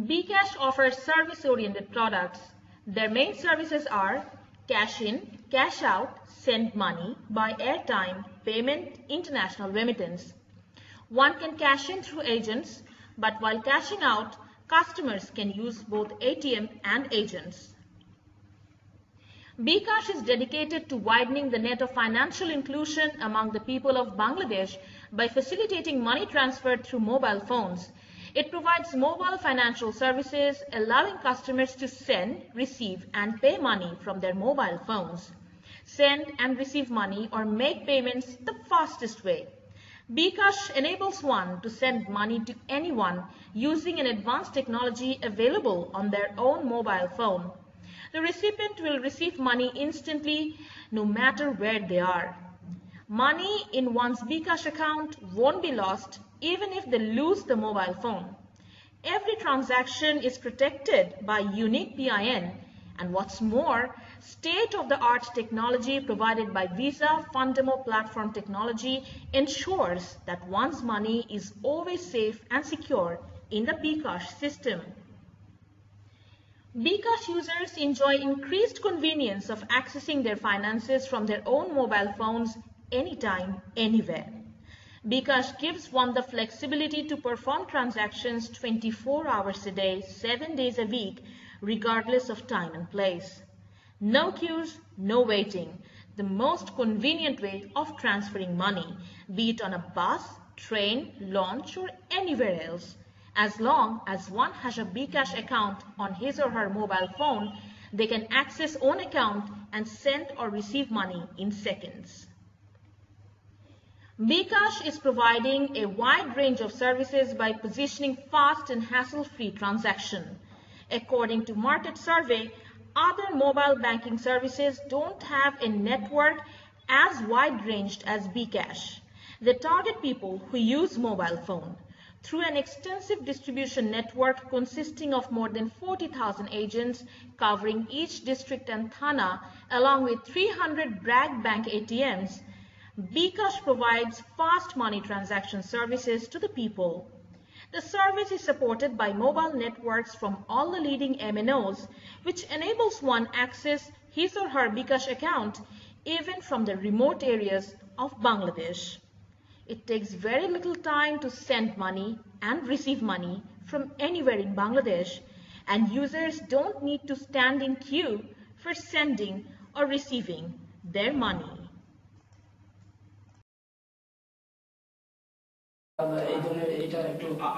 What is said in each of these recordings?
bKash offers service-oriented products. Their main services are cash in, cash out, send money, buy airtime, payment, international remittance. One can cash in through agents, but while cashing out, customers can use both ATM and agents. bKash is dedicated to widening the net of financial inclusion among the people of Bangladesh by facilitating money transfer through mobile phones. It provides mobile financial services, allowing customers to send, receive, and pay money from their mobile phones. Send and receive money or make payments the fastest way. bKash enables one to send money to anyone using an advanced technology available on their own mobile phone. The recipient will receive money instantly, no matter where they are. Money in one's bKash account won't be lost even if they lose the mobile phone. Every transaction is protected by unique PIN, and what's more, state-of-the-art technology provided by Visa Fundamo platform technology ensures that one's money is always safe and secure in the bKash system. bKash users enjoy increased convenience of accessing their finances from their own mobile phones anytime, anywhere. bKash gives one the flexibility to perform transactions 24 hours a day, 7 days a week, regardless of time and place. No queues, no waiting. The most convenient way of transferring money, be it on a bus, train, launch, or anywhere else. As long as one has a bKash account on his or her mobile phone, they can access own account and send or receive money in seconds. bKash is providing a wide range of services by positioning fast and hassle-free transaction. According to market survey, other mobile banking services don't have a network as wide-ranged as bKash. They target people who use mobile phone. Through an extensive distribution network consisting of more than 40,000 agents covering each district and thana, along with 300 Bragg Bank ATMs, bKash provides fast money transaction services to the people. The service is supported by mobile networks from all the leading MNOs, which enables one access his or her bKash account even from the remote areas of Bangladesh. It takes very little time to send money and receive money from anywhere in Bangladesh, and users don't need to stand in queue for sending or receiving their money.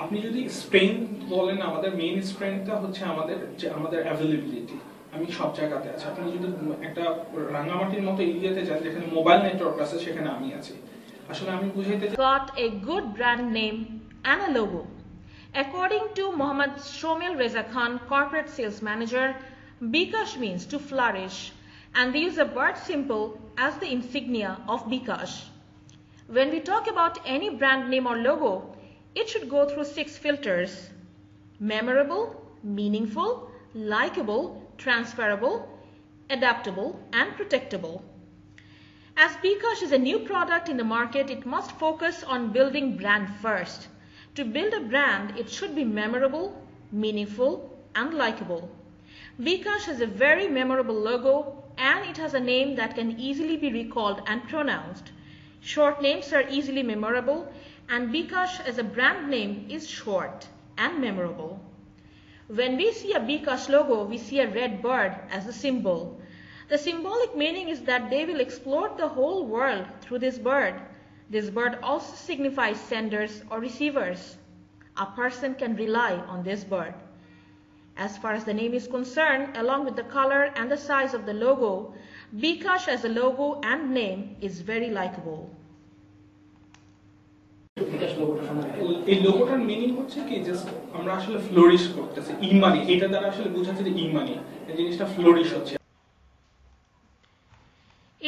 আপনি যদি strength বলেন, আমাদের main স্ট্রেংথটা হচ্ছে আমাদের availability. আমি সব জায়গাতে আছি। আপনি যদি একটা রাঙ্গামাটির মতো এরিয়াতে যান যেখানে মোবাইল নেটওয়ার্ক আছে, সেখানে আমি আছি। আসলে আমি বুঝাইতে Got a good brand name and a logo. According to Mohammad Shomil Reza Khan, corporate sales manager, bKash means to flourish, and they use a bird symbol as the insignia of bKash. When we talk about any brand name or logo, it should go through 6 filters: memorable, meaningful, likable, transferable, adaptable, and protectable. As bKash is a new product in the market, it must focus on building brand first. To build a brand, it should be memorable, meaningful, and likable. bKash has a very memorable logo, and it has a name that can easily be recalled and pronounced. Short names are easily memorable, and bKash as a brand name is short and memorable. When we see a bKash logo, we see a red bird as a symbol. The symbolic meaning is that they will explore the whole world through this bird. This bird also signifies senders or receivers. A person can rely on this bird. As far as the name is concerned, along with the color and the size of the logo, bKash as a logo and name is very likable. এই লোগোটার meaning হচ্ছে কি, just আমরা আসলে flourish করতেছি ই-মানি, এটা দ্বারা আসলে বোঝাচ্ছে যে ই-মানি, এই জিনিসটা ফ্লোরিশ হচ্ছে।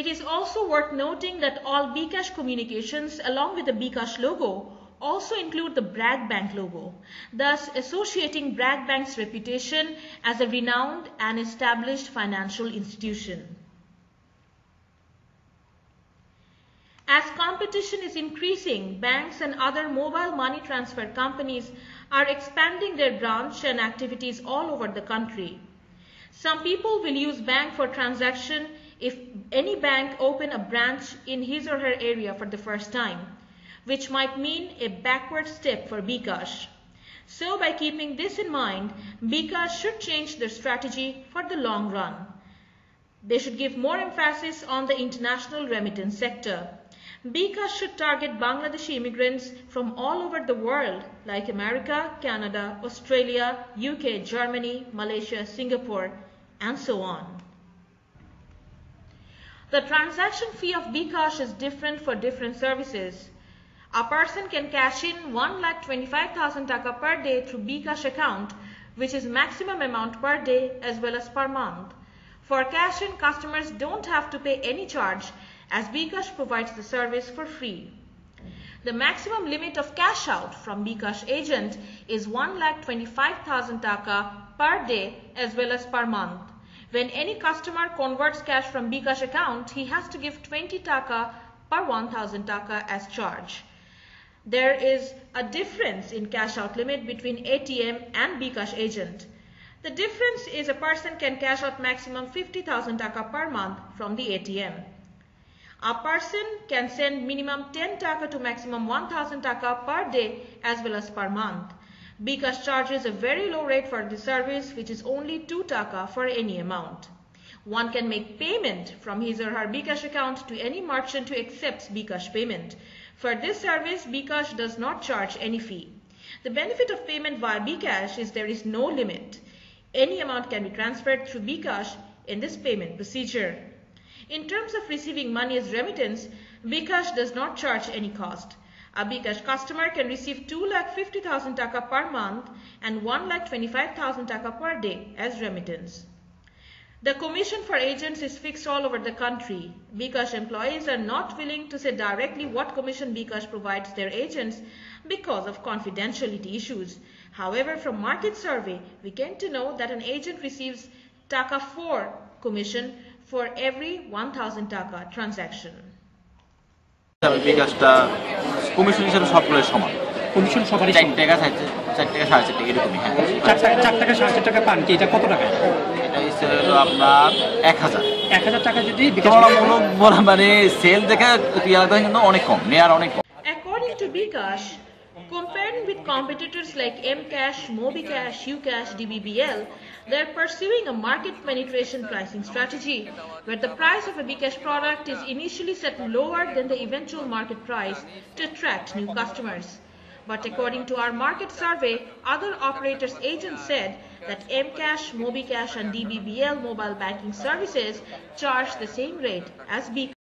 It is also worth noting that all bKash communications along with the bKash logo also include the Bragg Bank logo, thus associating Bragg Bank's reputation as a renowned and established financial institution. As competition is increasing, banks and other mobile money transfer companies are expanding their branch and activities all over the country. Some people will use bank for transaction if any bank open a branch in his or her area for the first time, which might mean a backward step for bKash. So by keeping this in mind, bKash should change their strategy for the long run. They should give more emphasis on the international remittance sector. bKash should target Bangladeshi immigrants from all over the world like America, Canada, Australia, UK, Germany, Malaysia, Singapore, and so on. The transaction fee of bKash is different for different services. A person can cash in 1,25,000 taka per day through bKash account, which is maximum amount per day as well as per month. For cash in, customers don't have to pay any charge as bKash provides the service for free. The maximum limit of cash out from bKash agent is 1,25,000 taka per day as well as per month. When any customer converts cash from bKash account, he has to give 20 taka per 1,000 taka as charge. There is a difference in cash out limit between ATM and bKash agent. The difference is a person can cash out maximum 50,000 taka per month from the ATM. A person can send minimum 10 taka to maximum 1,000 taka per day as well as per month. bKash charges a very low rate for the service, which is only 2 taka for any amount. One can make payment from his or her bKash account to any merchant who accepts bKash payment. For this service, bKash does not charge any fee. The benefit of payment via bKash is there is no limit. Any amount can be transferred through bKash in this payment procedure. In terms of receiving money as remittance, bKash does not charge any cost. A bKash customer can receive 2,50,000 taka per month and 1,25,000 taka per day as remittance. The commission for agents is fixed all over the country. bKash employees are not willing to say directly what commission bKash provides their agents because of confidentiality issues. However, from market survey, we came to know that an agent receives taka 4 commission for every 1,000 taka transaction. bKashটা commission হিসেবে সবগুলোর সমান। Commission সবারই 4 টাকা 4 টাকা 4.5 টাকা এরকমই। 4 টাকা 4.5 টাকা পান কি এটা কত টাকা? এটা হলো আপনার 1000 টাকা যদি তুলনামূলক বলা মানে সেল দেখে রিয়ালটা কিন্তু অনেক কম, নেয়ার অনেক কম। According to bKash, comparing with competitors like Mcash, MobiCash, Ucash, DBBL, they are pursuing a market penetration pricing strategy where the price of a bKash product is initially set lower than the eventual market price to attract new customers. But according to our market survey, other operators' agents said that Mcash, MobiCash and DBBL mobile banking services charge the same rate as bKash.